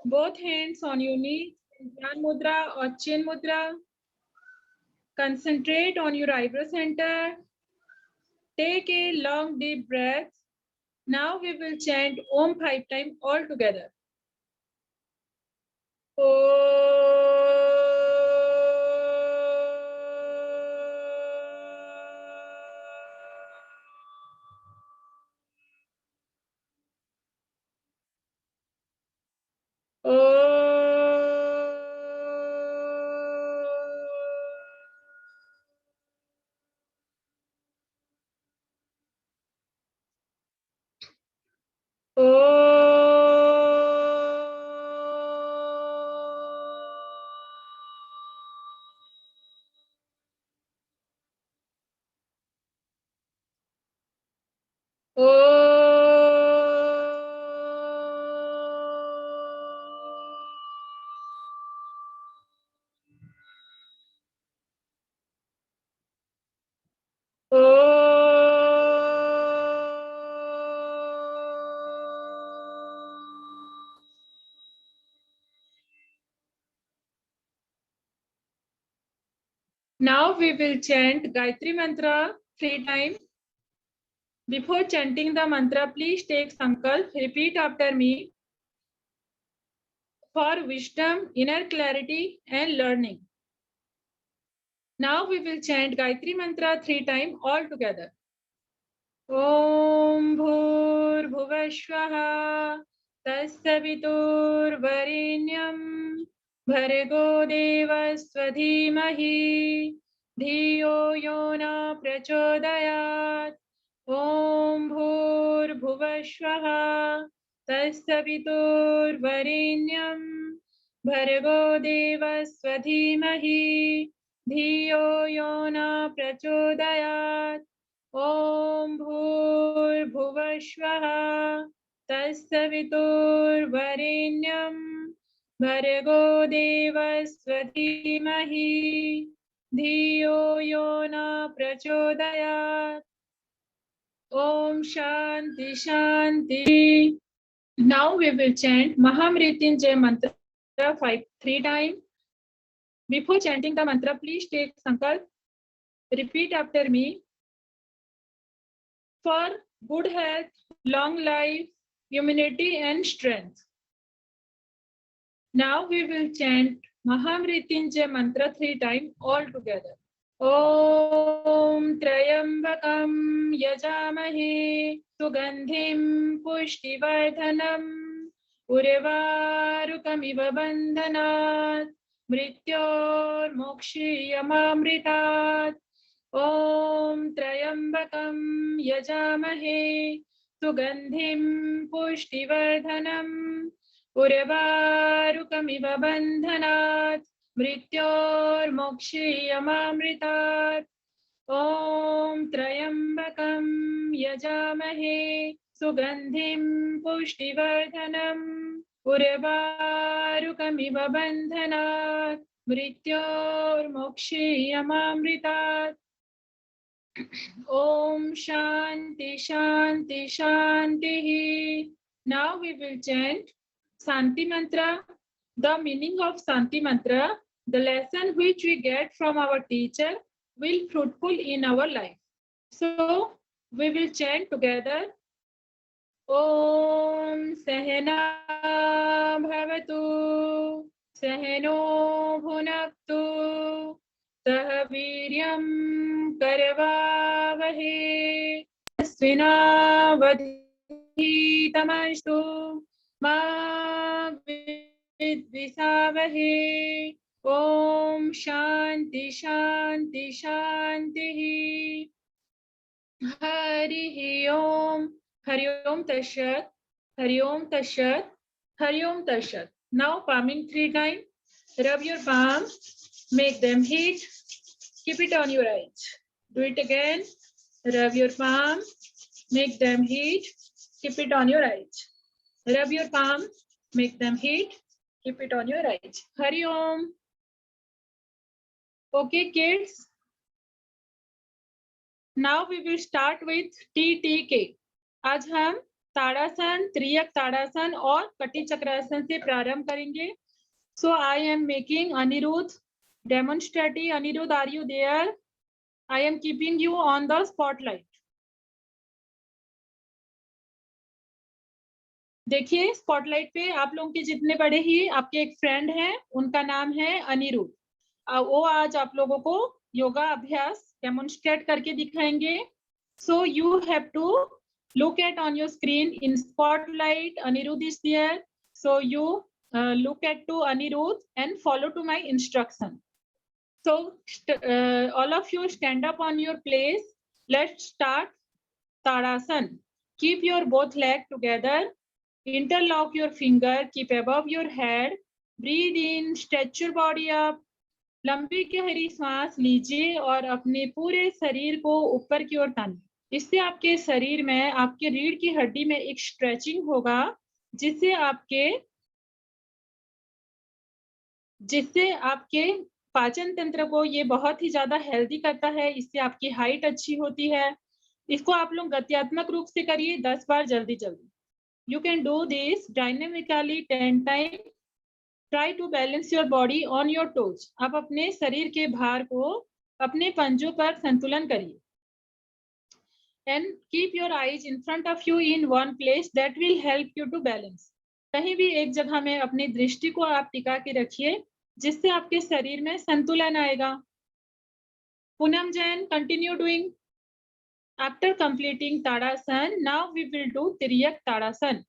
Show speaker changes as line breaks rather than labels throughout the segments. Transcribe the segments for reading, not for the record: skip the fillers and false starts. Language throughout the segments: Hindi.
Both hands on your knees, Dhyan Mudra or Chin Mudra. Concentrate on your eyebrow center. Take a long deep breath. Now we will chant Om 5 times all together. Now we will chant Gayatri Mantra 3 times. Before chanting the mantra, please take sankalp. Repeat after me for wisdom, inner clarity, and learning. Now we will chant Gayatri Mantra 3 times all together. Om Bhur Bhuvashvaha Tassaviturvarenyam Bhargo Devastvadhimahi Dhiyo Yona Prachodayat. Om Bhur Bhuvashvaha Tassaviturvarenyam Bhargo Devastvadhimahi Dhiyo Yona Prachodayat. Om Bhurभुवस्वः तत्सवितुर्वरेण्यं भर्गो देवस्य धीमहि धियो यो न प्रचोदयात्. Om Shanti Shanti. Now we will chant Mahamrityunjay mantra 3 times. Before chanting the mantra, please take sankalp. Repeat after me. For good health, long life, immunity, and strength. Now we will chant Mahamrityunjay mantra 3 times all together. Om Trayambakam Yajamahe Sugandhim Pushtivardhanam Urvarukamiva Bandhanat Mrityor Mokshiyamamritat. Om Trayambakam Yajamahe Sugandhim Pushtivardhanam Urvarukamiva Bandhanat Mrityor Mokshiyamamritat. Om Trayambakam Yajamahe Sugandhim Pushtivardhanam Urvarukamiva Bandhanat Mrityor Mokshiyamamritat. Om Shanti Shanti Shanti. Now we will chant Shanti Mantra. The meaning of Shanti Mantra, the lesson which we get from our teacher, will fruitful in our life. So we will chant together. Om Sahana Bhavatu Sahano Bhunaktu Sah Viryam Karvavahe Svinavadhitamastu Ma Vidvisavahe. Om Shanti Shanti Shanti. Hari Om. Hari Om Tashat. Hari Om Tashat. Hari Om Tashat. Now palming 3 times. Rub your palms. Make them heat. Keep it on your eyes. Do it again. Rub your palms. Make them heat. Keep it on your eyes. Rub your palms. Make them heat. Keep it on your eyes. Hari Om. Okay, kids. Now we will start with TTK. आज हम ताड़ासन, त्रियक ताड़ासन और कटी चक्रासन से प्रारंभ करेंगे। So I am making Anirudh demonstrating. Anirudh, are you there? I am keeping you on the spotlight. देखिए स्पॉटलाइट पे आप लोगों के जितने बड़े ही आपके एक फ्रेंड हैं, उनका नाम है अनिरुद्ध। वो आज आप लोगों को योगा अभ्यास डेमोन्स्ट्रेट करके दिखाएंगे। So you have to look at on your screen in spotlight. Anirudh is there, so you look at to Anirudh and follow to my instruction. So all of you stand up on your place. Let's start Tadasan. Keep your both legs together, interlock your finger, keep above your head, breathe in, stretch your body up. लंबी गहरी सांस लीजिए और अपने पूरे शरीर को ऊपर की ओर तानिए। इससे आपके शरीर में, आपके रीढ़ की हड्डी में एक स्ट्रेचिंग होगा, जिससे आपके पाचन तंत्र को ये बहुत ही ज्यादा हेल्दी करता है। इससे आपकी हाइट अच्छी होती है। इसको आप लोग गत्यात्मक रूप से करिए 10 बार जल्दी जल्दी। You can do this dynamically 10 time. Try to balance your body on your toes. आप अपने शरीर के भार को अपने पंजों पर संतुलन करिए। And keep your eyes in front of you in one place, that will help you to balance. कहीं भी एक जगह में अपनी दृष्टि को आप टिका के रखिए, जिससे आपके शरीर में संतुलन आएगा। Poonam Jain, continue doing. After completing Tadasan, now we will do Tiriyak Tadasan.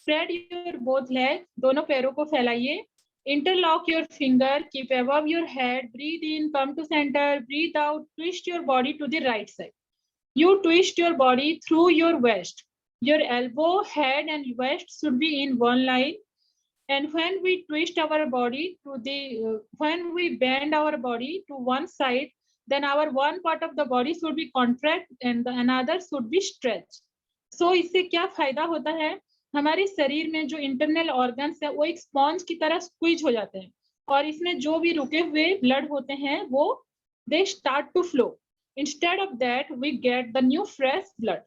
Spread your both legs, दोनों पैरों को फैलाइए। Interlock your finger, keep above your head, breathe in, come to center, breathe out, twist your body to the right side. You twist your body through your waist. Your elbow, head and waist should be in one line. And when we twist our body when we bend our body to one side, then our one part of the body should be contract and the another should be stretched. So इससे क्या फायदा होता है? हमारे शरीर में जो इंटरनल ऑर्गन्स है वो एक स्पॉन्ज की तरह स्क्वीज हो जाते हैं, और इसमें जो भी रुके हुए ब्लड होते हैं वो they start to flow. Instead of that, we get the new fresh blood.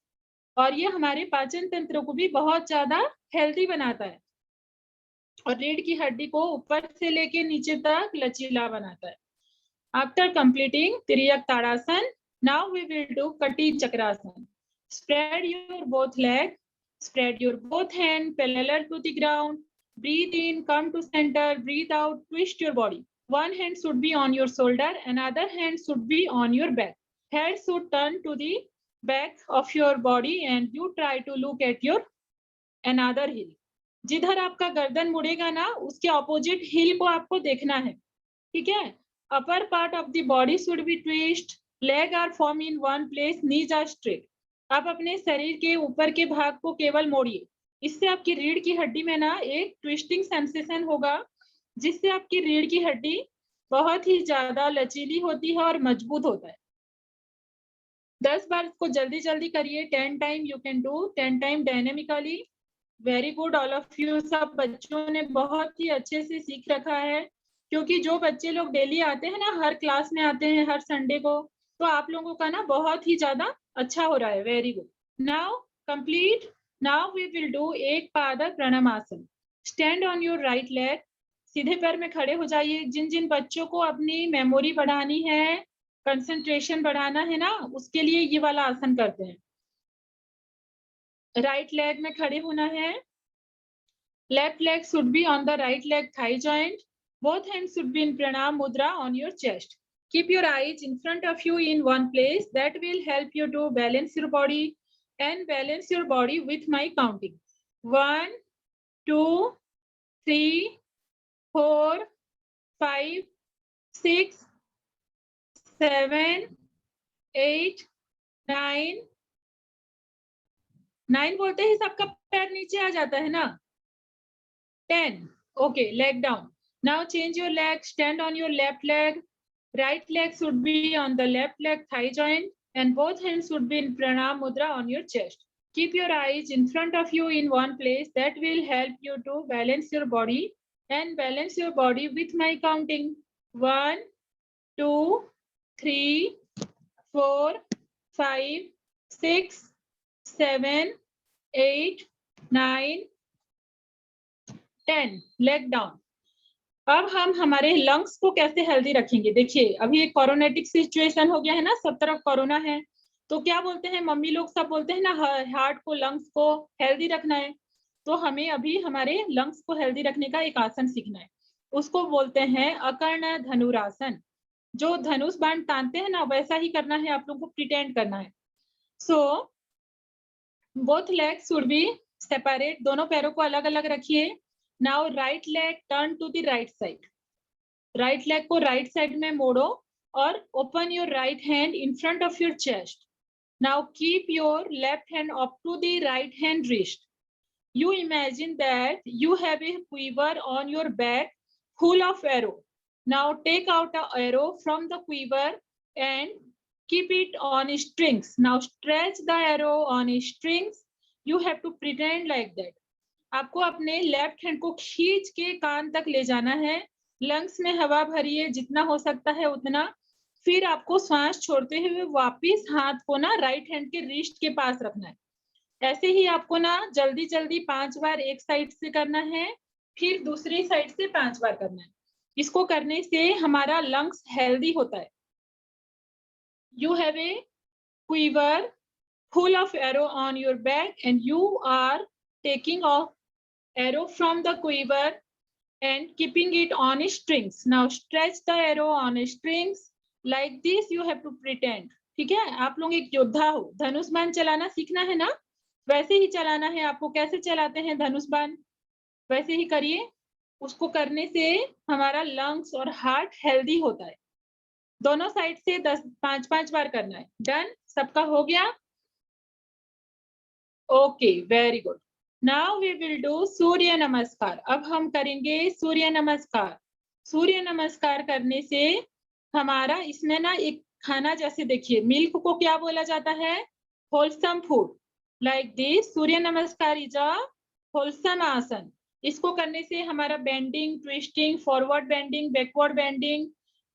और ये हमारे पाचन तंत्र को भी बहुत ज्यादा हेल्दी बनाता है और रीढ़ की हड्डी को ऊपर से लेके नीचे तक लचीला बनाता है। After completing Tiriyak Tadasan, now we will do Kati Chakrasan. Spread your both legs, spread your both hands parallel to the ground. Breathe in, come to center, breathe out, twist your body. One hand should be on your shoulder, another hand should be on your back. Head should turn to the back of your body and you try to look at your another heel. जिधर आपका गर्दन मुड़ेगा ना, उसके ऑपोजिट हिल को आपको देखना है, ठीक है? Upper part of the body should be twist. Leg are formed in one place, knees are straight. आप अपने शरीर के ऊपर के भाग को केवल मोड़िए। इससे आपकी रीढ़ की हड्डी में ना एक ट्विस्टिंग सेंसेशन होगा, जिससे आपकी रीढ़ की हड्डी बहुत ही ज्यादा लचीली होती है और मजबूत होता है। 10 बार इसको जल्दी जल्दी करिए। 10 time you can do, 10 time dynamically. Very good all of you. सब बच्चों ने बहुत ही अच्छे से सीख रखा है, क्योंकि जो बच्चे लोग डेली आते हैं ना, हर क्लास में आते हैं हर संडे को, तो आप लोगों का ना बहुत ही ज्यादा अच्छा हो रहा है। Very good. Now complete. Now we will do ek pada pranamasana. Stand on your right leg. सीधे पैर में खड़े हो जाइए। जिन जिन बच्चों को अपनी मेमोरी बढ़ानी है, कंसंट्रेशन बढ़ाना है ना, उसके लिए ये वाला आसन करते हैं। राइट लेग में खड़े होना है। Left leg should be on the right leg thigh joint. Both hands should be in pranam mudra on your chest. Keep your eyes in front of you in one place. That will help you to balance your body and balance your body with my counting. 1, 2, 3, 4, 5, 6, 7, 8, 9. 9 बोलते ही सबका पैर नीचे आ जाता है ना। 10. Okay, leg down. Now change your leg. Stand on your left leg. Right leg should be on the left leg thigh joint, and both hands should be in pranam mudra on your chest. Keep your eyes in front of you in one place. That will help you to balance your body and balance your body with my counting. 1, 2, 3, 4, 5, 6, 7, 8, 9, 10, leg down. अब हम हमारे लंग्स को कैसे हेल्दी रखेंगे? देखिए अभी एक कोरोनेटिक सिचुएशन हो गया है ना, सब तरफ कोरोना है, तो क्या बोलते हैं मम्मी लोग, सब बोलते हैं ना हार्ट को, लंग्स को हेल्दी रखना है। तो हमें अभी हमारे लंग्स को हेल्दी रखने का एक आसन सीखना है, उसको बोलते हैं अकर्ण धनुरासन। जो धनुष बाण तानते हैं ना, वैसा ही करना है आप लोगों को, प्रिटेंड करना है। So both legs should be separate, दोनों पैरों को अलग अलग रखिए। Now right leg turn to the right side, right leg को राइट साइड में मोड़ो और open your right hand in front of your chest. Now keep your left hand up to the right hand wrist. You imagine that you have a quiver on your back full of arrow. Now take out an arrow from the quiver and keep it on strings. Now stretch the arrow on strings. You have to pretend like that. आपको अपने लेफ्ट हैंड को खींच के कान तक ले जाना है, लंग्स में हवा भरिए जितना हो सकता है उतना, फिर आपको सांस छोड़ते हुए वापिस हाथ को ना राइट हैंड के रिस्ट के पास रखना है। ऐसे ही आपको ना जल्दी जल्दी 5 बार एक साइड से करना है, फिर दूसरी साइड से 5 बार करना है। इसको करने से हमारा लंग्स हेल्दी होता है। You have a quiver full of arrow on your back and you are taking off arrow from the quiver and keeping it on strings. Now stretch the arrow on strings like this. You have to pretend. ठीक है, आप लोग एक योद्धा हो, धनुष बाण चलाना सीखना है ना, वैसे ही चलाना है आपको। कैसे चलाते हैं धनुष बाण, वैसे ही करिए। उसको करने से हमारा लंग्स और हार्ट हेल्दी होता है। दोनों साइड से 5-5 बार करना है। डन, सबका हो गया? Okay, very good. Now we will do Surya Namaskar. अब हम करेंगे सूर्य नमस्कार। सूर्य नमस्कार करने से हमारा इसमें ना एक खाना, जैसे देखिए मिल्क को क्या बोला जाता है? Wholesome food. लाइक दिस सूर्य नमस्कार इज अ होलसम आसन। इसको करने से हमारा bending, twisting, forward bending, backward bending,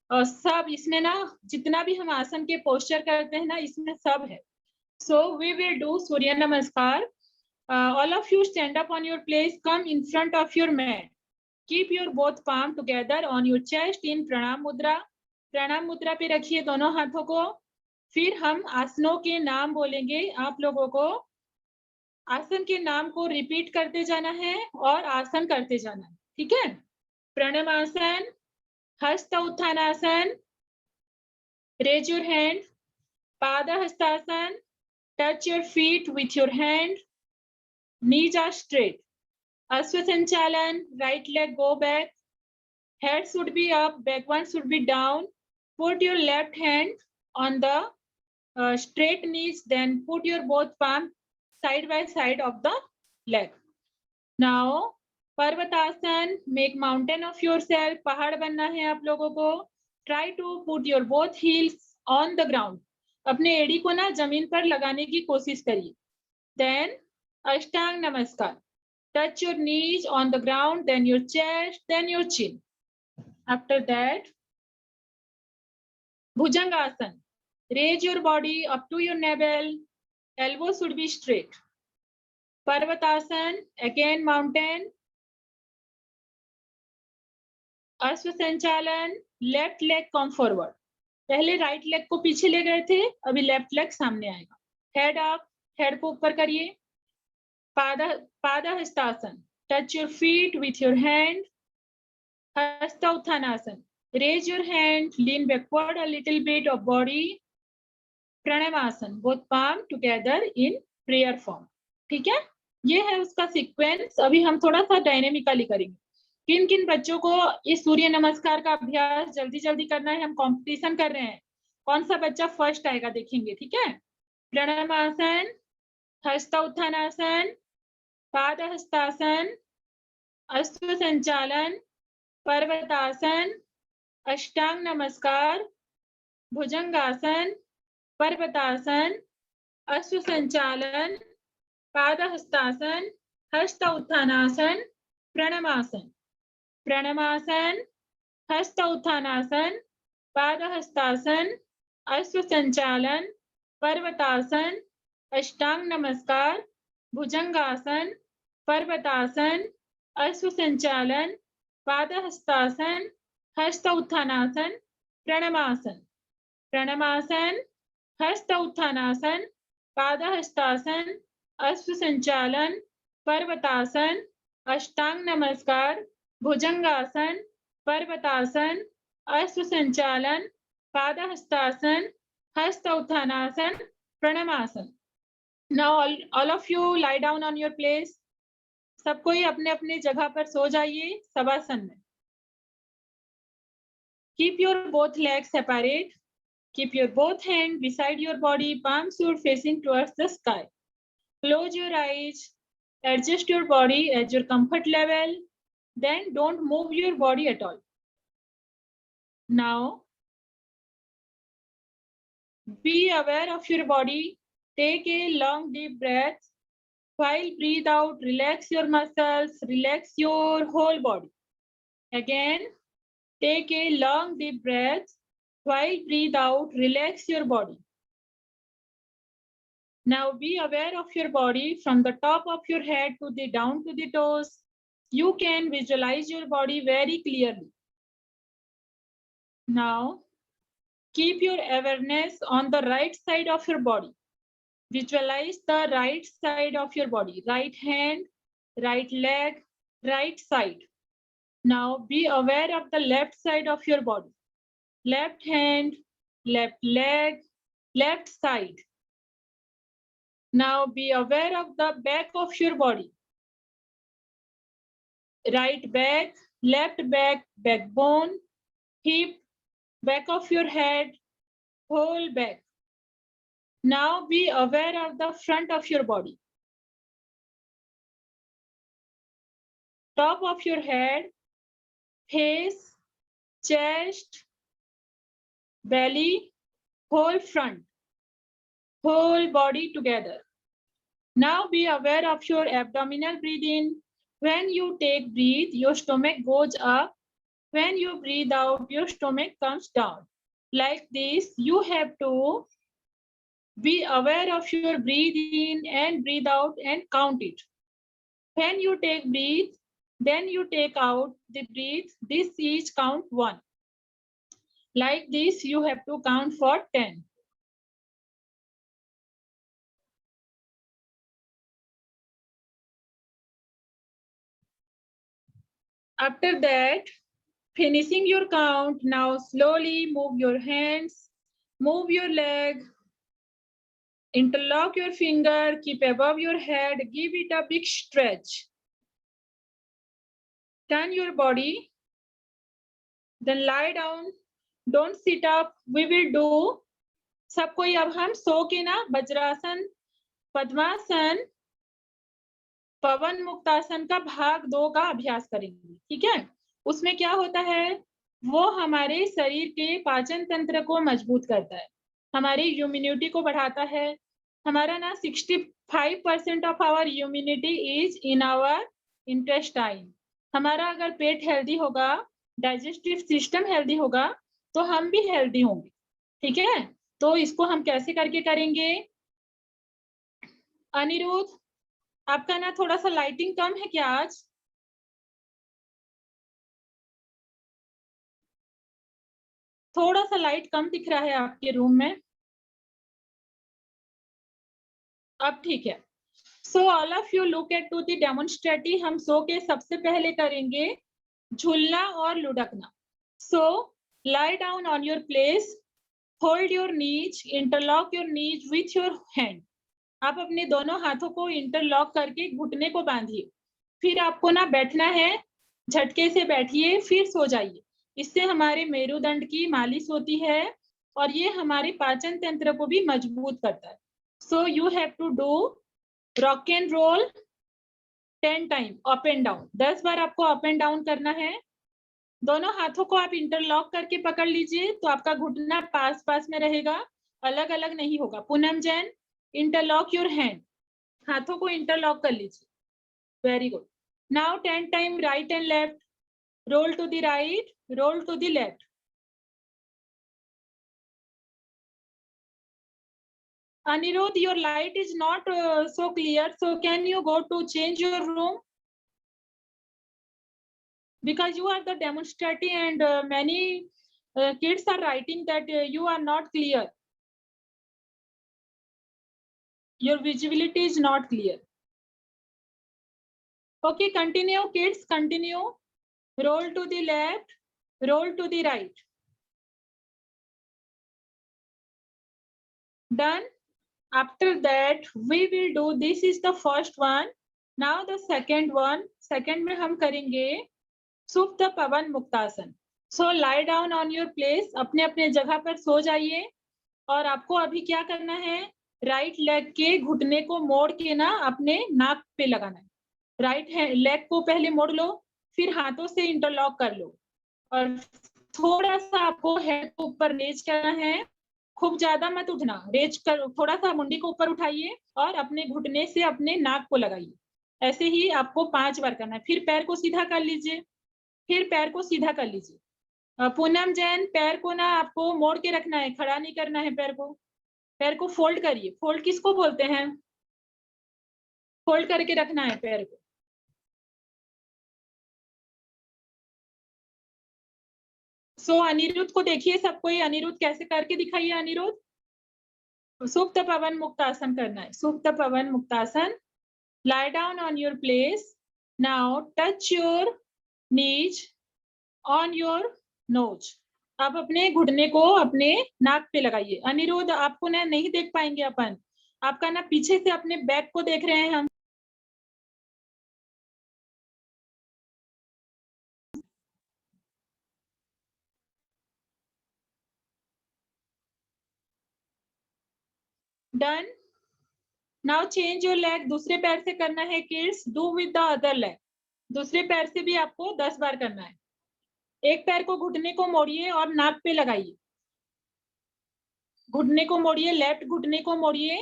सब इसमें ना जितना भी हम आसन के पोस्चर करते हैं ना, इसमें सब है। So we will do Surya Namaskar. All of you stand up on your place, come in front of your mat. Keep your both palm together on your chest in Pranam Mudra. Pranam Mudra पे रखिए दोनों हाथों को। फिर हम आसनों के नाम बोलेंगे, आप लोगों को आसन के नाम को रिपीट करते जाना है और आसन करते जाना है, ठीक है? प्रणमासन, हस्त उत्थानासन, raise your hand, पाद hastasana, touch your feet with your hand, knees are straight. Ashwasanchalan, right leg go back, head should be up, back one should be down. Put your left hand on the straight knees, then put your both palms side by side of the leg. Now Parvatasan, make mountain of yourself. पहाड़ बनना है आप लोगों को. Try to put your both heels on the ground. अपने एड़ी को ना जमीन पर लगाने की कोशिश करिए. Then Ashtang Namaskar. Touch your knees on the ground, then your chest, then your chin. After that, Bhujangasana. Raise your body up to your navel. Elbows should be straight. Parvatasana, again mountain. Ashwasanchalan, left leg come forward. पहले राइट लेग को पीछे ले गए थे, अभी लेफ्ट लेग सामने आएगा. हेड अप, हेड को ऊपर करिए. पादा hastasana, touch your feet with your hand. हस्त उत्थानासन, raise your hand, lean backward a little bit of body. Pranamasan, both palm together in prayer form. ठीक है, ये है उसका सीक्वेंस. अभी हम थोड़ा सा डायनेमिकली करेंगे. किन किन बच्चों को इस सूर्य नमस्कार का अभ्यास जल्दी जल्दी करना है? हम कंपटीशन कर रहे हैं, कौन सा बच्चा फर्स्ट आएगा देखेंगे, ठीक है? प्रणमासन, हस्त उत्थानासन, पाद हस्तासन, अश्वसंचालन, पर्वतासन, अष्टांग नमस्कार, भुजंगासन, पर्वतासन, अश्वसंचालन, पाद हस्तासन, हस्त उत्थानासन, प्रणमासन. प्रणमासन, हस्त उत्थानासन, पाद हस्तासन, अश्वसंचालन, पर्वतासन, अष्टांग नमस्कार, भुजंगासन, पर्वतासन, अश्व संचालन, पादहस्तासन, हस्त उत्थानासन, प्रणमासन। प्रणमासन, हस्त उत्थानासन, पादहस्तासन, अश्व संचालन, पर्वतासन, अष्टांग नमस्कार, भुजंगासन, पर्वतासन, अश्व संचालन, पादहस्तासन, हस्त उत्थानासन, प्रणमासन। Now all of you lie down on your place. सब कोई अपने अपने जगह पर सो जाइए शवासन में। Keep your both legs separate. Keep your both hands beside your body, palms are facing towards the sky. Close your eyes. Adjust your body at your comfort level. Then don't move your body at all. Now, be aware of your body. Take a long deep breath. While breathe out, relax your muscles, relax your whole body. Again, take a long deep breath. While breathe out, relax your body. Now be aware of your body from the top of your head to the down to the toes. You can visualize your body very clearly. Now, keep your awareness on the right side of your body. Visualize the right side of your body, right hand, right leg, right side. Now be aware of the left side of your body. Left hand, left leg, left side. Now be aware of the back of your body. Right back, left back, backbone, hip, back of your head, whole back. Now be aware of the front of your body. Top of your head, face, chest, belly, whole front, whole body together. Now be aware of your abdominal breathing. When you take breath, your stomach goes up. When you breathe out, your stomach comes down. Like this, you have to be aware of your breathe in and breathe out and count it. When you take breath, then you take out the breath. This is count 1. Like this, you have to count for 10. After that, finishing your count, now slowly move your hands, move your leg, interlock your finger, keep above your head, give it a big stretch. Turn your body, then lie down, don't sit up. We will do, सब कोई अब हम सो के ना वज्रासन, पद्मासन, पवन मुक्तासन का भाग 2 का अभ्यास करेंगे। ठीक है, उसमें क्या होता है, वो हमारे शरीर के पाचन तंत्र को मजबूत करता है, हमारी इम्यूनिटी को बढ़ाता है। हमारा ना 65% of our immunity is in our intestine. हमारा अगर पेट हेल्दी होगा, डाइजेस्टिव सिस्टम हेल्दी होगा, तो हम भी हेल्दी होंगे। ठीक है, तो इसको हम कैसे करके करेंगे। अनिरुद्ध, आपका ना थोड़ा सा लाइटिंग कम है क्या आज? थोड़ा सा लाइट कम दिख रहा है आपके रूम में। अब ठीक है। So all of you look at to the demonstrative. हम सो के सबसे पहले करेंगे झूलना और लुढ़कना। So lie down on your place, hold your knees, interlock your knees with your hand. आप अपने दोनों हाथों को इंटरलॉक करके घुटने को बांधिए। फिर आपको ना बैठना है, झटके से बैठिए, फिर सो जाइए। इससे हमारे मेरुदंड की मालिश होती है और ये हमारे पाचन तंत्र को भी मजबूत करता है। So you have to do rock and roll 10 time, up and down. 10 बार आपको अप एंड डाउन करना है। दोनों हाथों को आप इंटरलॉक करके पकड़ लीजिए, तो आपका घुटना पास पास में रहेगा, अलग अलग नहीं होगा। Poonam Jain, interlock your hand, हाथों को इंटरलॉक कर लीजिए। Very good. Now 10 time right and left, roll to the right, roll to the left. Anirudh, your light is not so clear. So can you go to change your room? Because you are the demonstrating and many kids are writing that you are not clear. Your visibility is not clear. Okay, continue kids, continue. Roll to the left, roll to the right. Done. After that, we will do, this is the first one. Now the second one. Second में हम करेंगे सुप्त पवन muktasana. So lie down on your place. अपने अपने जगह पर सो जाइए. और आपको अभी क्या करना है, राइट लेग के घुटने को मोड़ के ना अपने नाक पे लगाना है. राइट लेग को पहले मोड़ लो, फिर हाथों से इंटरलॉक कर लो और थोड़ा सा आपको हेड को ऊपर रेज करना है. खूब ज्यादा मत उठना, रेज कर, थोड़ा सा मुंडी को ऊपर उठाइए और अपने घुटने से अपने नाक को लगाइए. ऐसे ही आपको 5 बार करना है. फिर पैर को सीधा कर लीजिए, फिर पैर को सीधा कर लीजिए. पूनम जैन, पैर को ना आपको मोड़ के रखना है, खड़ा नहीं करना है. पैर को फोल्ड करिए. फोल्ड किसको बोलते हैं? फोल्ड करके रखना है पैर को. सो अनिरुद्ध को देखिए सब कोई, अनिरुद्ध कैसे करके दिखाइए. अनिरुद्ध, सुप्त पवन मुक्तासन करना है. सुप्त पवन muktasana. lie down on your place. Now touch your knees on your nose. आप अपने घुटने को अपने नाक पे लगाइए. अनिरुद्ध, आपको ना नहीं देख पाएंगे अपन, आपका ना पीछे से अपने बैक को देख रहे हैं हम. Done. Now change your leg. दूसरे पैर से करना है kids. Do with the other leg. दूसरे पैर से भी आपको 10 बार करना है. एक पैर को घुटने को मोड़िए और नाक पे लगाइए. घुटने को मोड़िए, लेफ्ट घुटने को मोड़िए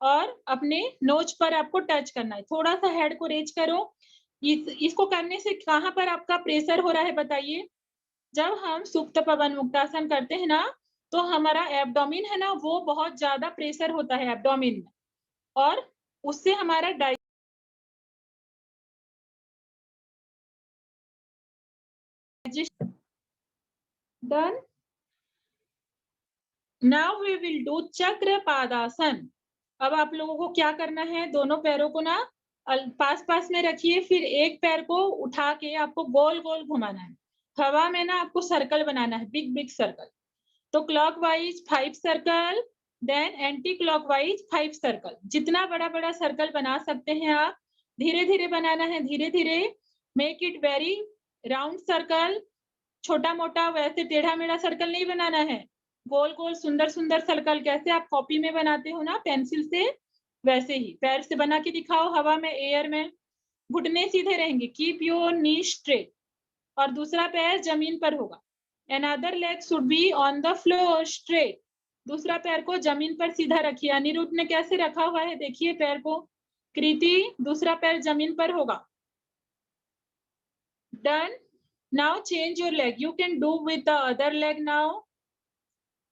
और अपने नोज पर आपको टच करना है. थोड़ा सा हेड को रेज करो. इसको करने से कहाँ पर आपका प्रेशर हो रहा है बताइए. जब हम सुप्त पवन मुक्तासन करते हैं ना, तो हमारा एब्डोमिन है ना, वो बहुत ज्यादा प्रेशर होता है एब्डोमिन में और उससे हमारा digestion. Done. Now we will do Chakra Padasana. अब आप लोगों को क्या करना है, दोनों पैरों को ना पास पास में रखिए. फिर एक पैर को उठा के आपको गोल गोल घुमाना है. हवा में ना आपको सर्कल बनाना है, बिग बिग सर्कल. तो clockwise 5 circle, then anti clockwise 5 circle. जितना बड़ा बड़ा सर्कल बना सकते हैं आप. धीरे धीरे बनाना है, धीरे धीरे. Make it very round circle. छोटा मोटा वैसे टेढ़ा मेढ़ा सर्कल नहीं बनाना है. गोल गोल सुंदर सुंदर सर्कल कैसे आप कॉपी में बनाते हो ना पेंसिल से, वैसे ही पैर से बना के दिखाओ. हवा में, एयर में. घुटने सीधे रहेंगे. Keep your knee straight. और दूसरा पैर जमीन पर होगा. Another leg should be on the floor straight. दूसरा पैर को जमीन पर सीधा रखिए. अनिरुद्ध ने कैसे रखा हुआ है देखिए पैर को. कृति, दूसरा पैर जमीन पर होगा. Done. Now change your leg. You can do with the other leg now.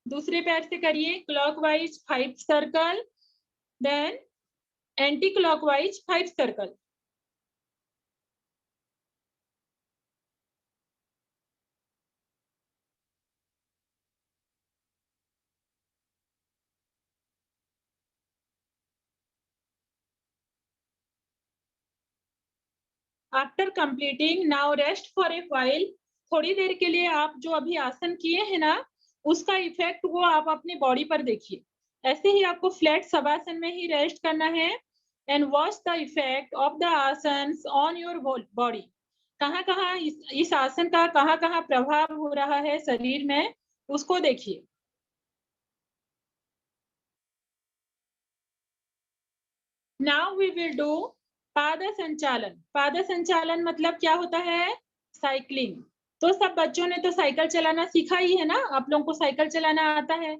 दूसरे पैर से करिए. Clockwise 5 circle, then anti clockwise 5 circle. After completing, now rest for a while. थोड़ी देर के लिए आप जो अभी आसन किए हैं ना, उसका इफेक्ट वो आप अपनी बॉडी पर देखिए. ऐसे ही आपको फ्लैट शवासन में ही रेस्ट करना है. And watch the effect of the asanas on your body. कहाँ कहाँ इस आसन का कहाँ कहाँ प्रभाव हो रहा है शरीर में, उसको देखिए. नाउ वी विल डू पाद संचालन. पाद संचालन मतलब क्या होता है, साइकिलिंग. तो सब बच्चों ने तो साइकिल चलाना सीखा ही है ना, आप लोगों को साइकिल चलाना आता है.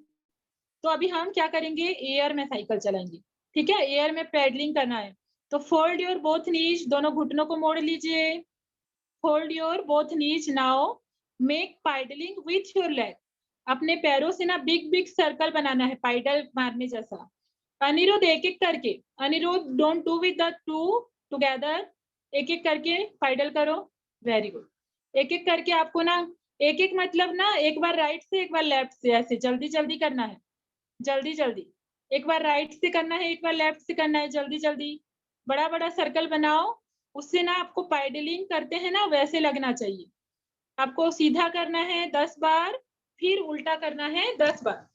तो अभी हम क्या करेंगे, एयर में साइकिल चलाएंगे. ठीक है, एयर में पेडलिंग करना है. तो फोल्ड योर बोथ नीज. दोनों घुटनों को मोड़ लीजिए. Fold your both knees. Now make pedalling with your leg. अपने पैरों से ना बिग बिग सर्कल बनाना है, पाइडल मारने जैसा. अनिरुद्ध एक एक करके, Anirudh don't do with the two together, एक एक करके फाइडल करो। Very good. एक एक करके आपको ना, एक एक मतलब ना, एक बार राइट से एक बार लेफ्ट से, ऐसे जल्दी जल्दी करना है, जल्दी जल्दी। एक बार राइट से करना है, एक बार लेफ्ट से करना है, जल्दी जल्दी। बड़ा बड़ा सर्कल बनाओ, उससे ना आपको पाइडलिंग करते हैं ना वैसे लगना चाहिए। आपको सीधा करना है 10 बार, फिर उल्टा करना है 10 बार।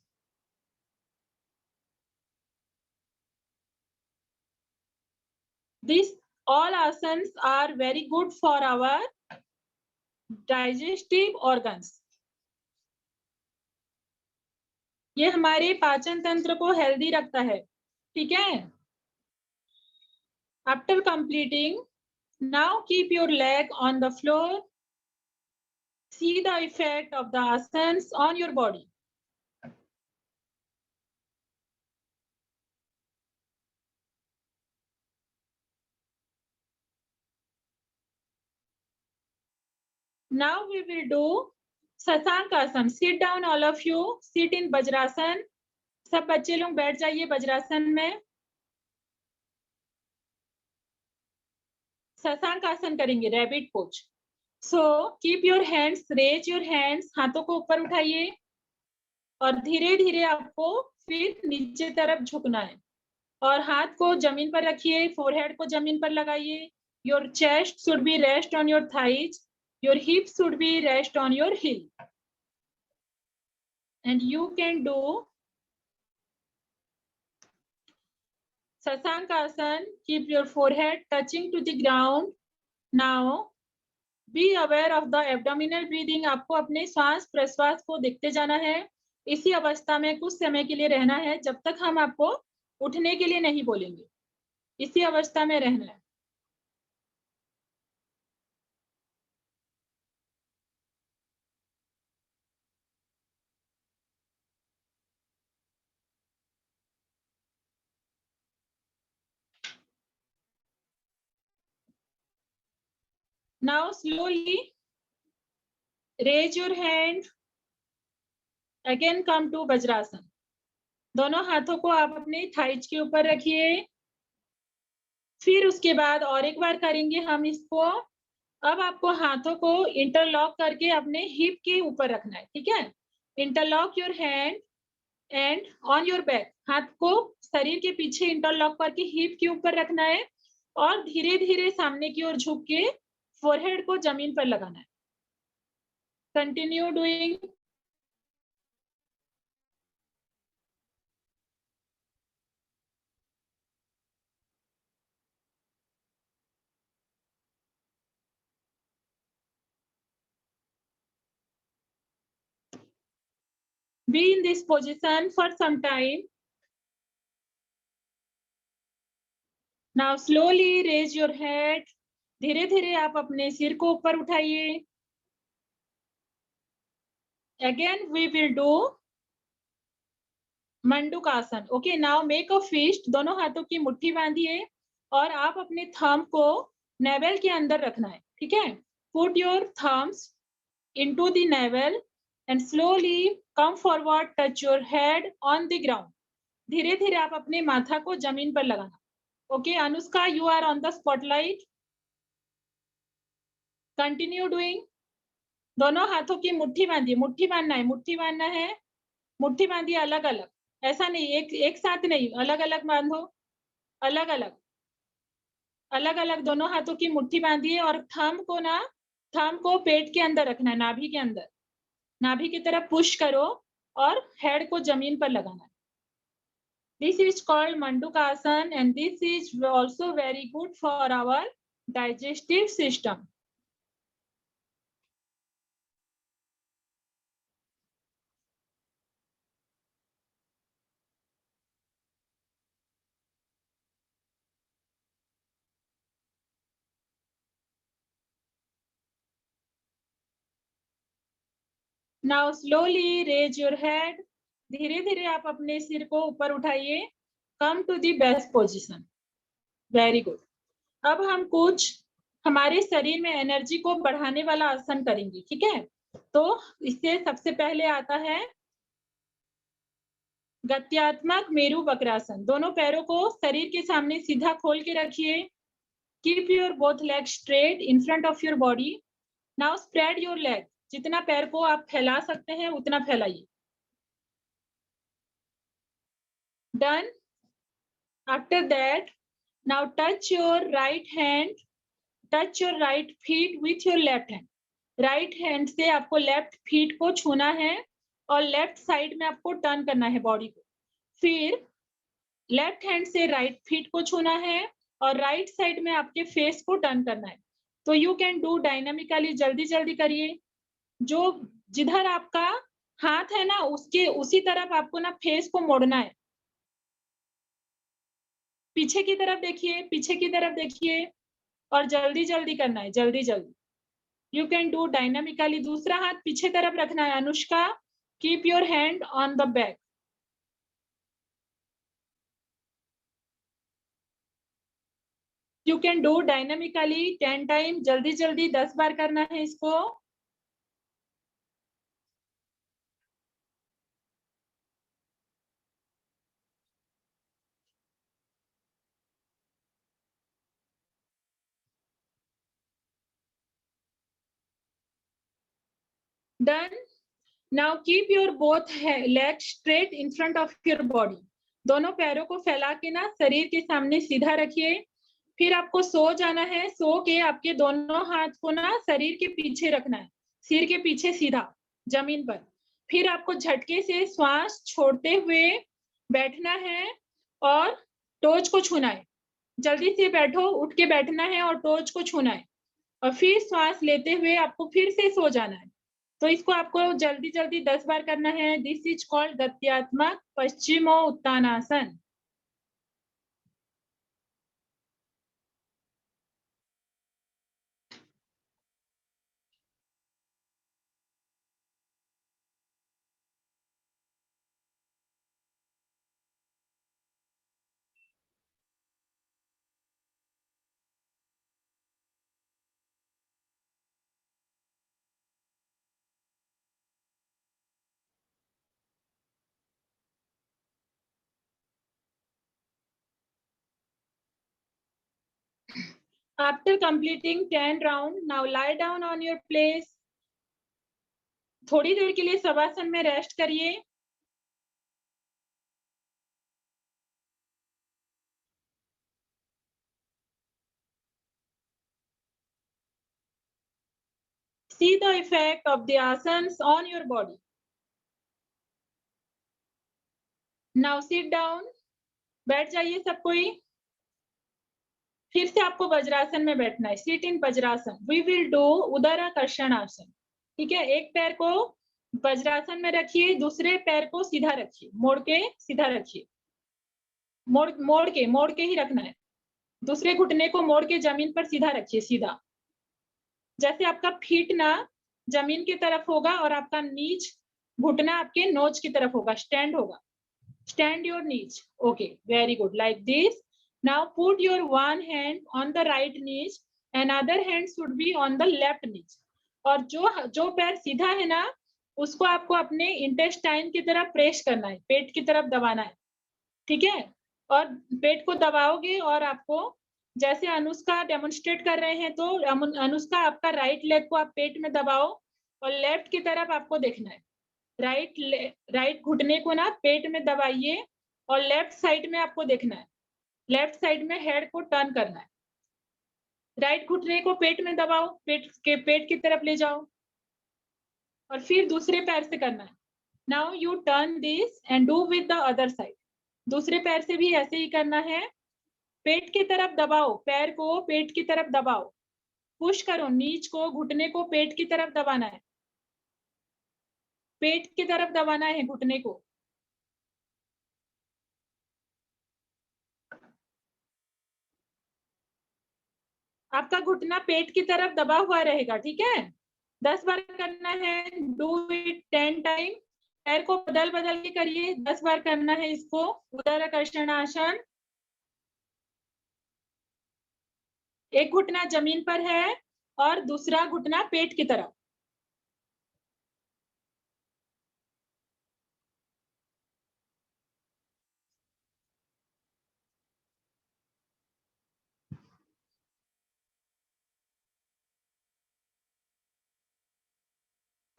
These all asanas are very good for our digestive organs. ये हमारे पाचन तंत्र को हेल्दी रखता है, ठीक है। After completing, now keep your leg on the floor. See the effect of the asanas on your body. Now we will do Sasankasana. Sit down, all of you. Sit in Vajrasan. सब बच्चे लोग बैठ जाइए वज्रासन में। शशांकासन करेंगे, rabbit pose. So keep your hands, raise your hands, हाथों को ऊपर उठाइए और धीरे धीरे आपको फिर नीचे तरफ झुकना है और हाथ को जमीन पर रखिए, फोरहेड को जमीन पर लगाइए। Your chest should be rest on your thighs, your hip should be rest on your hill, and you can do Sasankasan. Keep your forehead touching to the ground. Now be aware of the abdominal breathing. आपको अपने श्वास प्रश्वास को देखते जाना है। इसी अवस्था में कुछ समय के लिए रहना है, जब तक हम आपको उठने के लिए नहीं बोलेंगे। इसी अवस्था में रहना है। Now slowly raise your hand. Again come to Vajrasan. दोनों हाथों को आप अपने थाइज के ऊपर रखिए। फिर उसके बाद और एक बार करेंगे हम इसको। अब आपको हाथों को इंटरलॉक करके अपने हिप के ऊपर रखना है, ठीक है। Interlock your hand and on your back. हाथ को शरीर के पीछे इंटरलॉक करके हिप के ऊपर रखना है और धीरे धीरे सामने की ओर झुक के फोरहेड को जमीन पर लगाना है। Continue doing. Be in this position for some time. Now slowly raise your head. धीरे धीरे आप अपने सिर को ऊपर उठाइए। Again we will do Mandukasana. Okay, now make a fist. दोनों हाथों की मुट्ठी बांधिए और आप अपने थंब को नेवल के अंदर रखना है, ठीक है। Put your thumbs into the navel and slowly come forward, touch your head on the ground. धीरे धीरे आप अपने माथा को जमीन पर लगाना। Okay Anushka, you are on the spotlight. Continue doing. दोनों हाथों की मुट्ठी बांधिए, मुट्ठी बांधना है, मुट्ठी बांधना है, मुट्ठी बांधिए अलग अलग, ऐसा नहीं एक साथ नहीं, अलग अलग बांधो, अलग अलग, अलग अलग दोनों हाथों की मुट्ठी बांधिए और थंब को पेट के अंदर रखना है, नाभि के अंदर, नाभि की तरफ पुश करो और हेड को जमीन पर लगाना है। This is called Mandukasana and this is also very good for our digestive system. Now slowly raise your head. धीरे धीरे आप अपने सिर को ऊपर उठाइए। Come to the best position. Very good. अब हम कुछ हमारे शरीर में एनर्जी को बढ़ाने वाला आसन करेंगे, ठीक है। तो इससे सबसे पहले आता है गत्यात्मक मेरु वक्रासन। दोनों पैरों को शरीर के सामने सीधा खोल के रखिए। Keep your both leg straight in front of your body. Now spread your leg. जितना पैर को आप फैला सकते हैं उतना फैलाइए। Done. After that now touch your right hand, touch your right feet with your left hand. Right hand से आपको लेफ्ट फीट को छूना है और लेफ्ट साइड में आपको टर्न करना है बॉडी को। फिर लेफ्ट हैंड से राइट फीट को छूना है और राइट साइड में आपके फेस को टर्न करना है। तो यू कैन डू डायनामिकली, जल्दी जल्दी करिए। जो जिधर आपका हाथ है ना उसके उसी तरफ आपको ना फेस को मोड़ना है। पीछे की तरफ देखिए, पीछे की तरफ देखिए और जल्दी जल्दी करना है, जल्दी जल्दी। You can do dynamically. दूसरा हाथ पीछे तरफ रखना है। Anushka, keep your hand on the back. You can do dynamically 10 time. जल्दी जल्दी 10 बार करना है इसको। Done. Now keep your both leg straight in front of your body. दोनों पैरों को फैला के ना शरीर के सामने सीधा रखिए। फिर आपको सो जाना है। सो के आपके दोनों हाथ को ना शरीर के पीछे रखना है, सिर के पीछे सीधा जमीन पर। फिर आपको झटके से श्वास छोड़ते हुए बैठना है और टोज को छूना है। जल्दी से बैठो, उठ के बैठना है और टोज को छूना है और फिर श्वास लेते हुए आपको फिर से सो जाना है। तो इसको आपको जल्दी जल्दी 10 बार करना है। This is called gatyatmak paschimottanasana. After completing 10 round, now lie down on your place. थोड़ी देर के लिए शवासन में रेस्ट करिए। See the effect of the asanas on your body. Now sit down. बैठ जाइए सब कोई। फिर से आपको वज्रासन में बैठना है। Sit in vajrasana. We will do udarakarshan asana. ठीक है, एक पैर को वज्रासन में रखिए, दूसरे पैर को सीधा रखिए, मोड़ के सीधा रखिए। मोड़ के ही रखना है। दूसरे घुटने को मोड़ के जमीन पर सीधा रखिए, सीधा। जैसे आपका फीट ना जमीन की तरफ होगा और आपका नीच घुटना आपके नोज की तरफ होगा, स्टैंड होगा। Stand your knees. Okay, very good. Like this. Now put your one hand on the right knees and other hand should be on the left knees. और जो पैर सीधा है ना उसको आपको अपने इंटेस्टाइन की तरफ प्रेस करना है, पेट की तरफ दबाना है। ठीक है, और पेट को दबाओगे और आपको जैसे अनुष्का डेमोन्स्ट्रेट कर रहे हैं, तो अनुष्का आपका राइट लेग को आप पेट में दबाओ और लेफ्ट की तरफ आपको देखना है। राइट घुटने को ना पेट में दबाइए और लेफ्ट साइड में आपको देखना है। लेफ्ट साइड में हेड को टर्न करना है। राइट घुटने को पेट में दबाओ, पेट की तरफ ले जाओ और फिर दूसरे पैर से करना है। Now U turn this and do with the other side. दूसरे पैर से भी ऐसे ही करना है। पेट की तरफ दबाओ, पैर को पेट की तरफ दबाओ, पुश करो, नीच को घुटने को पेट की तरफ दबाना है, पेट की तरफ दबाना है घुटने को। आपका घुटना पेट की तरफ दबा हुआ रहेगा। ठीक है, 10 बार करना है। Do it 10 time. पैर को बदल बदल के करिए, 10 बार करना है इसको। उदराकर्षण आसन। एक घुटना जमीन पर है और दूसरा घुटना पेट की तरफ।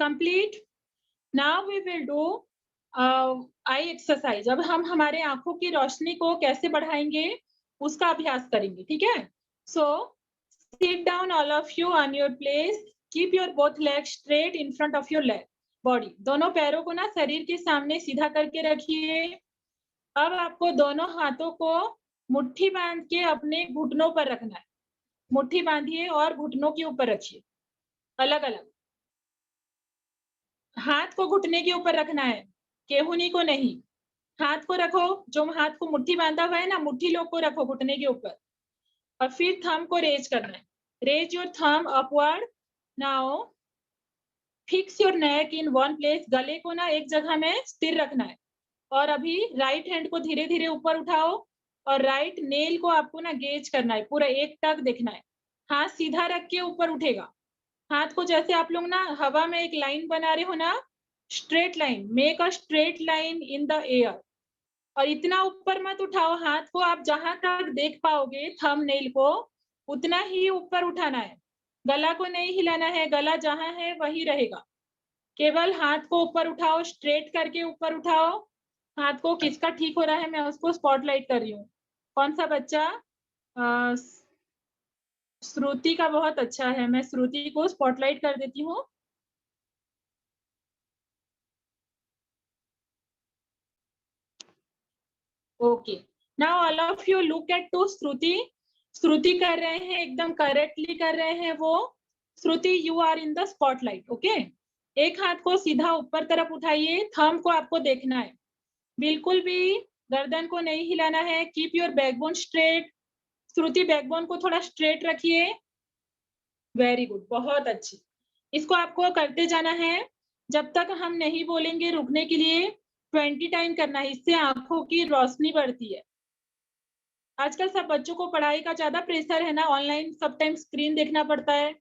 Complete. Now we will do eye exercise. अब हम हमारे आंखों की रोशनी को कैसे बढ़ाएंगे उसका अभ्यास करेंगे. ठीक है. सो sit down all of you on your place. Keep your both legs straight in front of your leg body. दोनों पैरों को ना शरीर के सामने सीधा करके रखिए. अब आपको दोनों हाथों को मुट्ठी बांध के अपने घुटनों पर रखना है. मुट्ठी बांधिए और घुटनों के ऊपर रखिए अलग अलग. हाथ को घुटने के ऊपर रखना है, केहूनी को नहीं. हाथ को रखो, जो हाथ को मुट्ठी बांधा हुआ है ना, मुट्ठी लोग को रखो घुटने के ऊपर. और फिर थंब को रेज करना है. Raise your thumb upward. Now fix your neck in one place. गले को ना एक जगह में स्थिर रखना है. और अभी राइट हैंड को धीरे धीरे ऊपर उठाओ और राइट नेल को आपको ना गेज करना है, पूरा एक टक देखना है. हाथ सीधा रख के ऊपर उठेगा. हाथ को जैसे आप लोग ना हवा में एक लाइन बना रहे हो ना, straight line. Make a straight line in the air. और इतना ऊपर मत उठाओ. हाथ को आप जहां तक देख पाओगे थंबनेल को उतना ही ऊपर उठाना है. गला को नहीं हिलाना है. गला जहां है वही रहेगा. केवल हाथ को ऊपर उठाओ, स्ट्रेट करके ऊपर उठाओ. हाथ को किसका ठीक हो रहा है मैं उसको स्पॉटलाइट कर रही हूँ. कौन सा बच्चा? श्रुति का बहुत अच्छा है. मैं श्रुति को स्पॉटलाइट कर देती हूँ. Okay. Now all of you look at to Shruti. Shruti कर रहे हैं, एकदम करेक्टली कर रहे हैं वो. Shruti you are in the spotlight. Okay. एक हाथ को सीधा ऊपर तरफ उठाइए. थंब को आपको देखना है. बिल्कुल भी गर्दन को नहीं हिलाना है. Keep your backbone straight. Shruti backbone को थोड़ा स्ट्रेट रखिए. वेरी गुड, बहुत अच्छी. इसको आपको करते जाना है जब तक हम नहीं बोलेंगे रुकने के लिए. 20 टाइम करना है. इससे आंखों की रोशनी बढ़ती है. आजकल सब बच्चों को पढ़ाई का ज्यादा प्रेशर है ना, ऑनलाइन सब टाइम स्क्रीन देखना पड़ता है.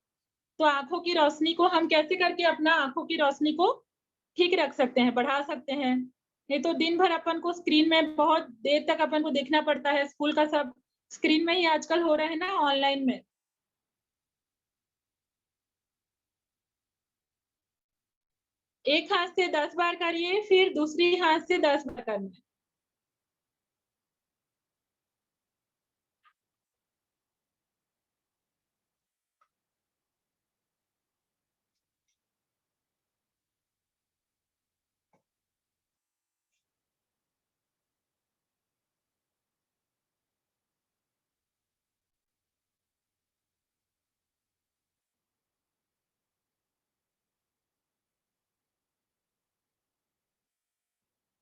तो आंखों की रोशनी को हम कैसे करके अपना आंखों की रोशनी को ठीक रख सकते हैं, बढ़ा सकते हैं. नहीं तो दिन भर अपन को स्क्रीन में बहुत देर तक अपन को देखना पड़ता है. स्कूल का सब स्क्रीन में ही आजकल हो रहा है ना, ऑनलाइन में. एक हाथ से 10 बार करिए, फिर दूसरी हाथ से 10 बार करना है.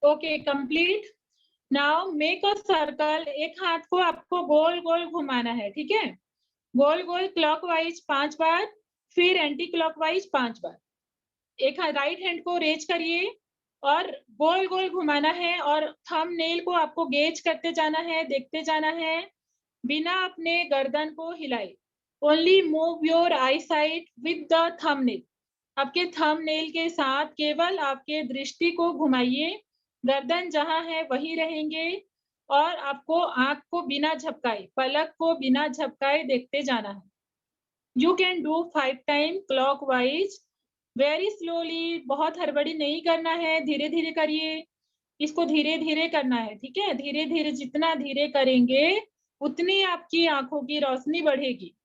Okay, complete. Now make a circle. एक हाथ को आपको गोल गोल घुमाना है. ठीक है. गोल गोल क्लॉकवाइज 5 बार, फिर एंटी क्लॉकवाइज 5 बार. एक राइट हैंड को रेज करिए और गोल गोल घुमाना है. और थंबनेल को आपको गेज करते जाना है, देखते जाना है बिना अपने गर्दन को हिलाए. Only move your I site with the thumbnail. आपके थंबनेल के साथ केवल आपके दृष्टि को घुमाइए. गर्दन जहां है वही रहेंगे. और आपको आंख को बिना झपकाए, पलक को बिना झपकाए देखते जाना है. You can do 5 time clockwise. Very slowly. बहुत हड़बड़ी नहीं करना है, धीरे धीरे करिए. इसको धीरे धीरे करना है. ठीक है. धीरे धीरे, जितना धीरे करेंगे उतनी आपकी आंखों की रोशनी बढ़ेगी.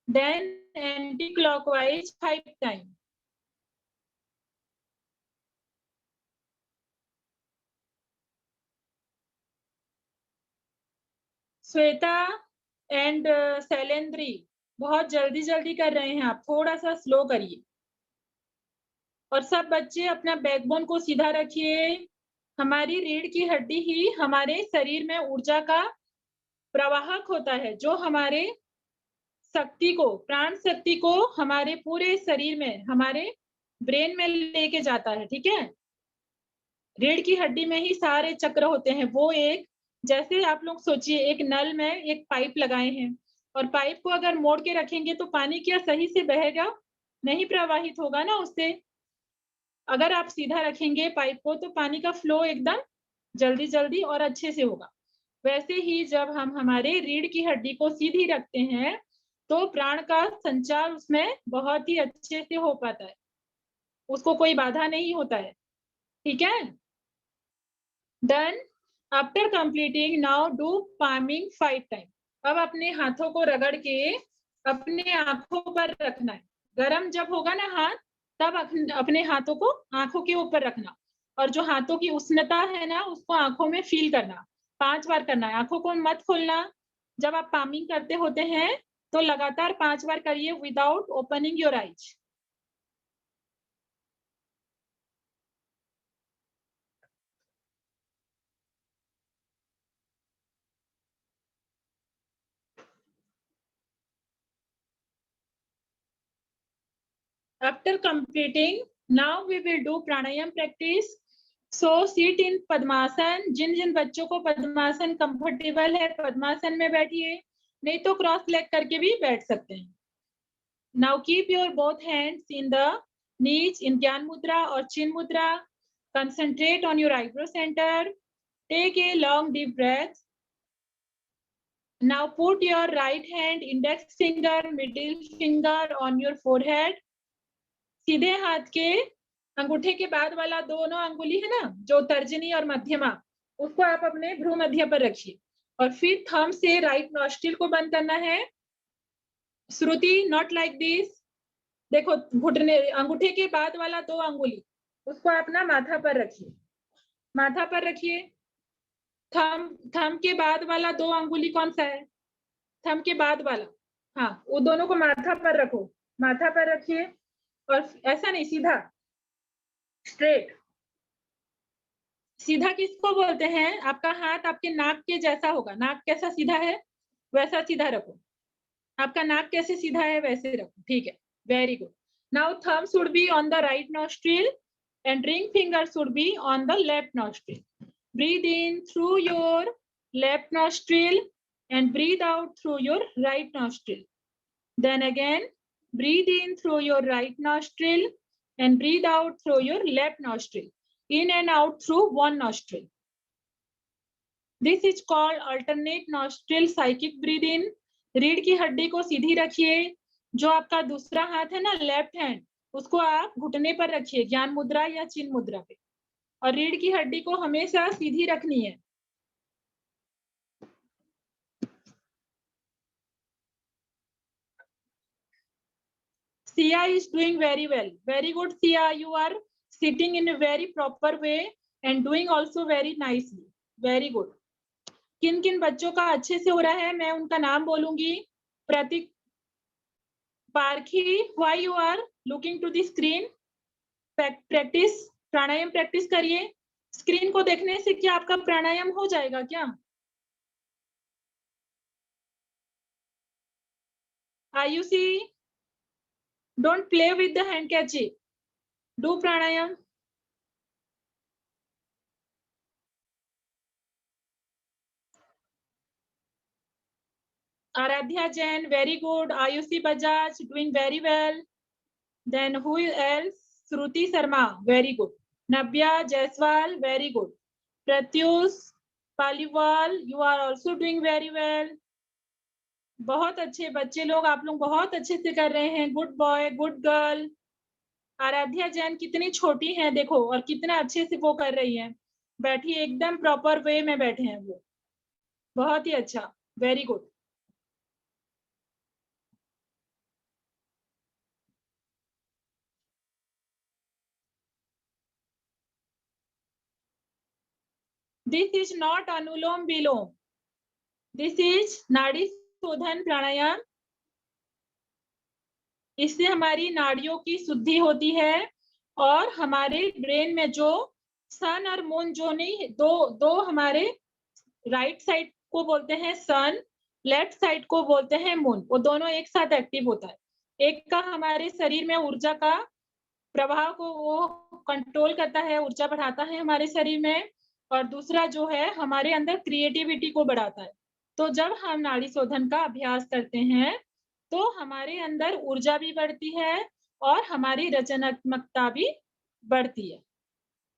Then anti clockwise 5 time. Shweta and Shailendri, बहुत जल्दी जल्दी कर रहे हैं आप, थोड़ा सा स्लो करिए. और सब बच्चे अपना बैकबोन को सीधा रखिए. हमारी रीढ़ की हड्डी ही हमारे शरीर में ऊर्जा का प्रवाहक होता है, जो हमारे शक्ति को, प्राण शक्ति को हमारे पूरे शरीर में, हमारे ब्रेन में लेके जाता है. ठीक है. रीढ़ की हड्डी में ही सारे चक्र होते हैं. वो एक, जैसे आप लोग सोचिए एक नल में एक पाइप लगाए हैं और पाइप को अगर मोड़ के रखेंगे तो पानी क्या सही से बहेगा? नहीं प्रवाहित होगा ना उससे. अगर आप सीधा रखेंगे पाइप को तो पानी का फ्लो एकदम जल्दी जल्दी और अच्छे से होगा. वैसे ही जब हम हमारे रीढ़ की हड्डी को सीधी रखते हैं तो प्राण का संचार उसमें बहुत ही अच्छे से हो पाता है, उसको कोई बाधा नहीं होता है। ठीक है, done. After completing now do palming 5 time. अब अपने हाथों को रगड़ के अपने आंखों पर रखना है। गरम जब होगा ना हाथ, तब अपने हाथों को आंखों के ऊपर रखना, और जो हाथों की उष्णता है ना उसको आंखों में फील करना। 5 बार करना है, आंखों को मत खोलना। जब आप पामिंग करते होते हैं तो लगातार 5 बार करिए without opening your eyes. After completing, now we will do pranayam practice. So sit in पद्मासन। जिन जिन बच्चों को पद्मासन कंफर्टेबल है पद्मासन में बैठिए, नहीं तो क्रॉस लेग करके भी बैठ सकते हैं। Now keep your both hands in the knees in ज्ञान मुद्रा और चिन मुद्रा. Concentrate on your eyebrow center. Take a long deep breath. Now put your right hand, index finger, middle finger on your forehead. सीधे हाथ के अंगूठे के बाद वाला दोनों अंगुली है ना, जो तर्जनी और मध्यमा, उसको आप अपने भ्रू मध्य पर रखिए, और फिर थंब से राइट नॉस्ट्रिल को बंद करना है। श्रुति, नॉट लाइक दिस। देखो, घुटने, अंगूठे के बाद वाला 2 अंगुली उसको अपना माथा पर रखिए, माथा पर रखिए। थंब के बाद वाला 2 अंगुली कौन सा है? थंब के बाद वाला, हाँ, वो दोनों को माथा पर रखो, माथा पर रखिए, और ऐसा नहीं, सीधा स्ट्रेट। सीधा किसको बोलते हैं? आपका हाथ आपके नाक के जैसा होगा। नाक कैसा सीधा है वैसा सीधा रखो। आपका नाक कैसे सीधा है वैसे रखो। ठीक है, very good. Now thumb should be on the right nostril and ring finger should be on the left nostril. Breathe in through your left nostril and breathe out through your right nostril. Then again, breathe in through your right nostril and breathe out through your left nostril. In and out through one nostril. This is called alternate nostril psychic breathe in. रीढ़ की हड्डी को सीधी रखिए। जो आपका दूसरा हाथ है ना, लेफ्ट हैंड, उसको आप घुटने पर रखिए, ज्ञान मुद्रा या चिन मुद्रा पे, और रीढ़ की हड्डी को हमेशा सीधी रखनी है। Sia is doing very well. Very good, Sia. You are sitting in a very proper way and doing also very nicely. Very good. किन किन बच्चों का अच्छे से हो रहा है मैं उनका नाम बोलूंगी। प्रतीक, पारखी, why you are looking to the screen? Practice, pranayama practice करिए। स्क्रीन को देखने से क्या आपका प्राणायाम हो जाएगा क्या? Ayushi, don't play with the handkerchief. Do pranayam. Aradhya Jain, very good. Ayushi Bajaj, doing very well. Then who else? Shruti Sharma, very good. Nabya Jaiswal, very good. Pratyush Paliwal, you are also doing very well. बहुत अच्छे बच्चे लोग, आप लोग बहुत अच्छे से कर रहे हैं। Good boy, good girl. Aaradhya Jain कितनी छोटी हैं देखो, और कितना अच्छे से वो कर रही है। बैठी एकदम प्रॉपर वे में बैठे हैं वो, बहुत ही अच्छा, very good. This is not anulom vilom, this is नाड़ी शोधन प्राणायाम। इससे हमारी नाड़ियों की शुद्धि होती है, और हमारे ब्रेन में जो सन और मून, जो नहीं, दो हमारे राइट साइड को बोलते हैं सन, लेफ्ट साइड को बोलते हैं मून, वो दोनों एक साथ एक्टिव होता है। एक का हमारे शरीर में ऊर्जा का प्रभाव को वो कंट्रोल करता है, ऊर्जा बढ़ाता है हमारे शरीर में, और दूसरा जो है हमारे अंदर क्रिएटिविटी को बढ़ाता है। तो जब हम नाड़ी शोधन का अभ्यास करते हैं तो हमारे अंदर ऊर्जा भी बढ़ती है और हमारी रचनात्मकता भी बढ़ती है।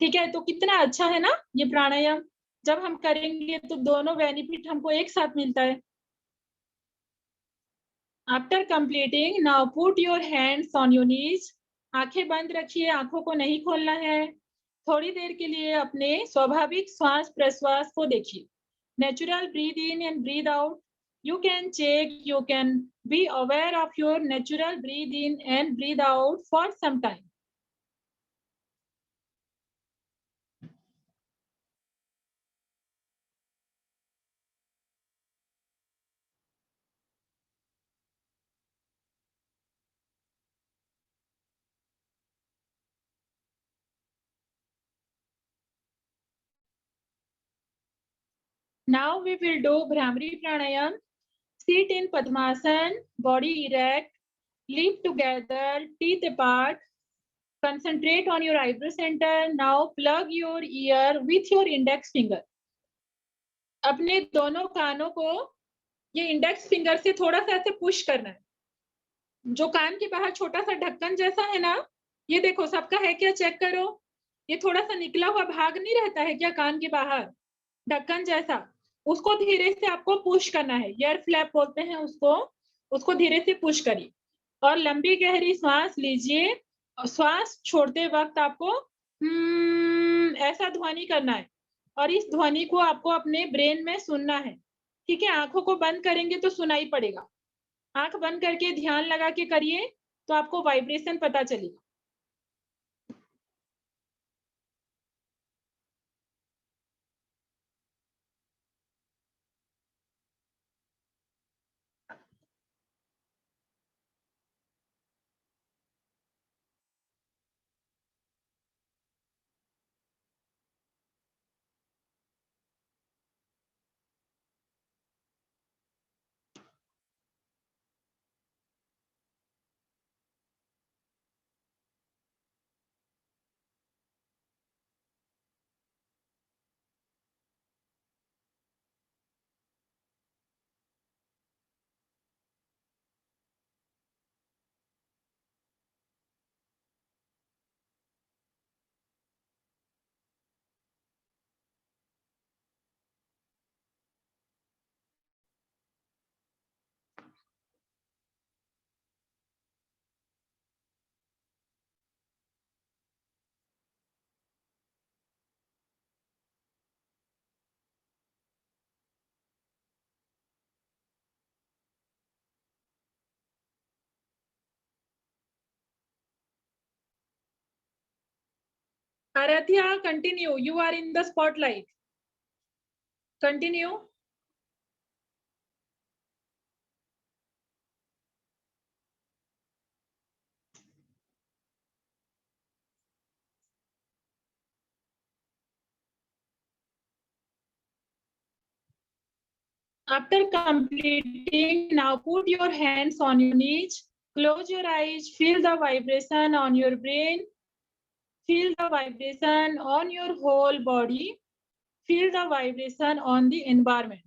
ठीक है, तो कितना अच्छा है ना ये प्राणायाम। जब हम करेंगे तो दोनों बेनिफिट हमको एक साथ मिलता है। After completing now put your hands on your knees. आंखें बंद रखिए, आंखों को नहीं खोलना है। थोड़ी देर के लिए अपने स्वाभाविक श्वास प्रश्वास को देखिए। Natural breathe in and breathe out. You can check, you can be aware of your natural breathe in and breathe out for some time. Now we will do Bhramari Pranayam. Sit in Padmasan, body erect, lips together, teeth apart. Concentrate on your eyebrow center. Now plug your ear with your index finger. अपने दोनों कानों को ये इंडेक्स फिंगर से थोड़ा सा ऐसे पुश करना है। जो कान के बाहर छोटा सा ढक्कन जैसा है ना, ये देखो सबका है क्या, चेक करो। ये थोड़ा सा निकला हुआ भाग नहीं रहता है क्या कान के बाहर, ढक्कन जैसा, उसको धीरे से आपको पुश करना है। ईयर फ्लैप बोलते हैं उसको धीरे से पुश करिए और लंबी गहरी श्वास लीजिए। श्वास छोड़ते वक्त आपको ऐसा ध्वनि करना है और इस ध्वनि को आपको अपने ब्रेन में सुनना है। ठीक है, आंखों को बंद करेंगे तो सुनाई पड़ेगा। आंख बंद करके ध्यान लगा के करिए तो आपको वाइब्रेशन पता चलेगा। Aradhya, continue. You are in the spotlight. Continue. After completing, now put your hands on your knees. Close your eyes. Feel the vibration on your brain. Feel the vibration on your whole body. Feel the vibration on the environment.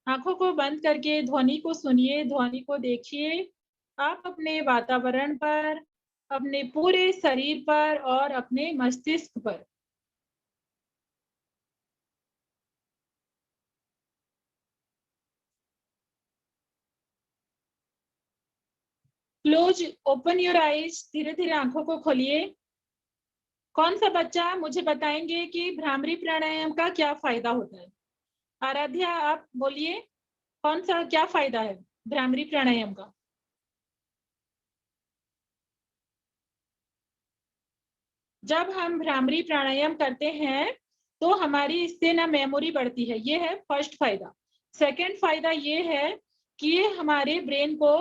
आंखों को बंद करके ध्वनि को सुनिए, ध्वनि को देखिए। आप अपने वातावरण पर, अपने पूरे शरीर पर और अपने मस्तिष्क पर। Close, open your eyes. धीरे धीरे आंखों को खोलिए। कौन सा बच्चा मुझे बताएंगे कि भ्रामरी प्राणायाम का क्या फायदा होता है? आराध्या, आप बोलिए, कौन सा क्या फायदा है भ्रामरी प्राणायाम का? जब हम भ्रामरी प्राणायाम करते हैं तो हमारी इससे ना मेमोरी बढ़ती है, ये है फर्स्ट फायदा। सेकंड फायदा ये है कि ये हमारे ब्रेन को